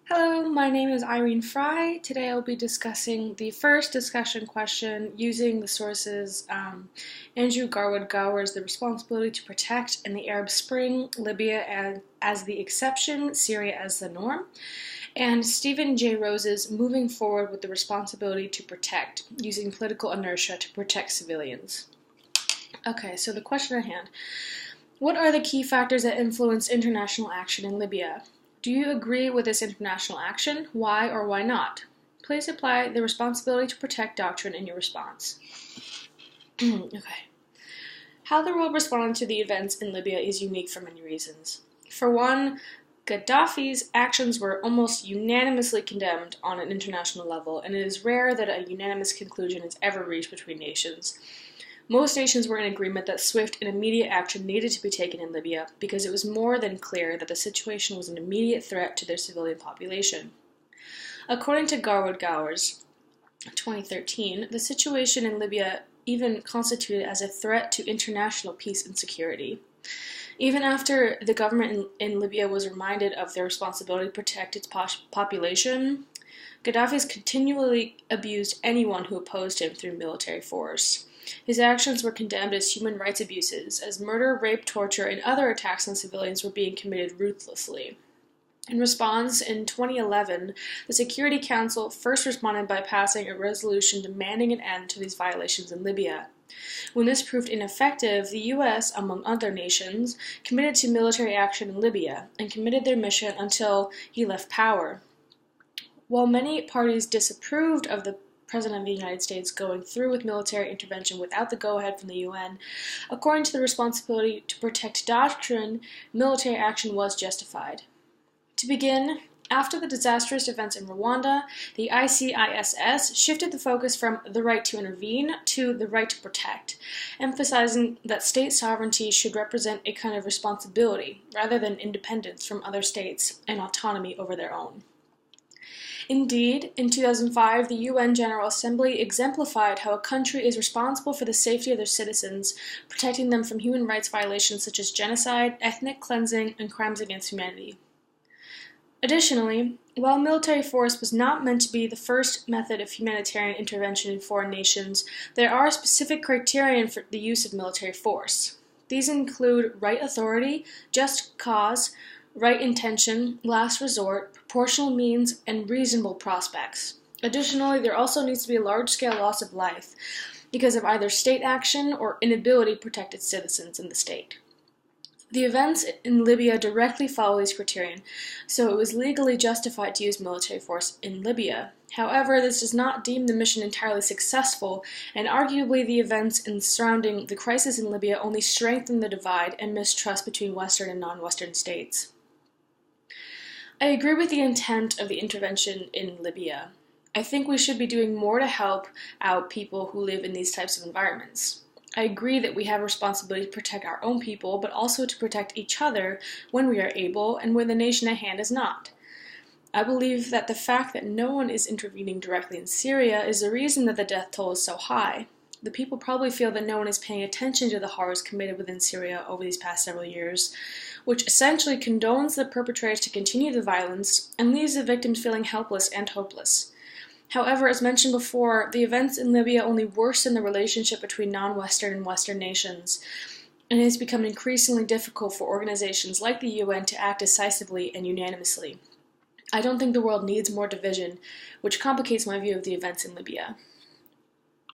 Hello, my name is Irene Fry. Today I'll be discussing the first discussion question using the sources Andrew Garwood-GOWERS, The Responsibility to Protect in the Arab Spring, Libya as the Exception, Syria as the Norm, and Stephen J. Rose's Moving Forward with the Responsibility to Protect, Using Political Inertia to Protect Civilians. Okay, so the question at hand. What are the key factors that influence international action in Libya? Do you agree with this international action? Why or why not? Please apply the responsibility to protect doctrine in your response. Okay. How the world responded to the events in Libya is unique for many reasons. For one, Gaddafi's actions were almost unanimously condemned on an international level, and it is rare that a unanimous conclusion is ever reached between nations. Most nations were in agreement that swift and immediate action needed to be taken in Libya because it was more than clear that the situation was an immediate threat to their civilian population. According to Garwood-GOWERS, 2013, the situation in Libya even constituted as a threat to international peace and security. Even after the government in Libya was reminded of their responsibility to protect its population, Gaddafi's continually abused anyone who opposed him through military force. His actions were condemned as human rights abuses, as murder, rape, torture, and other attacks on civilians were being committed ruthlessly. In response, in 2011, the Security Council first responded by passing a resolution demanding an end to these violations in Libya. When this proved ineffective, the U.S., among other nations, committed to military action in Libya and committed their mission until he left power. While many parties disapproved of the President of the United States going through with military intervention without the go-ahead from the UN, according to the responsibility to protect doctrine, military action was justified. To begin, after the disastrous events in Rwanda, the ICISS shifted the focus from the right to intervene to the right to protect, emphasizing that state sovereignty should represent a kind of responsibility rather than independence from other states and autonomy over their own. Indeed, in 2005, the UN General Assembly exemplified how a country is responsible for the safety of their citizens, protecting them from human rights violations such as genocide, ethnic cleansing, and crimes against humanity. Additionally, while military force was not meant to be the first method of humanitarian intervention in foreign nations, there are specific criteria for the use of military force. These include right authority, just cause, right intention, last resort, proportional means, and reasonable prospects. Additionally, there also needs to be a large-scale loss of life because of either state action or inability to protect its citizens in the state. The events in Libya directly follow these criteria, so it was legally justified to use military force in Libya. However, this does not deem the mission entirely successful, and arguably the events surrounding the crisis in Libya only strengthen the divide and mistrust between Western and non-Western states. I agree with the intent of the intervention in Libya. I think we should be doing more to help out people who live in these types of environments. I agree that we have a responsibility to protect our own people, but also to protect each other when we are able and when the nation at hand is not. I believe that the fact that no one is intervening directly in Syria is the reason that the death toll is so high. The people probably feel that no one is paying attention to the horrors committed within Syria over these past several years, which essentially condones the perpetrators to continue the violence and leaves the victims feeling helpless and hopeless. However, as mentioned before, the events in Libya only worsen the relationship between non-Western and Western nations, and it has become increasingly difficult for organizations like the UN to act decisively and unanimously. I don't think the world needs more division, which complicates my view of the events in Libya.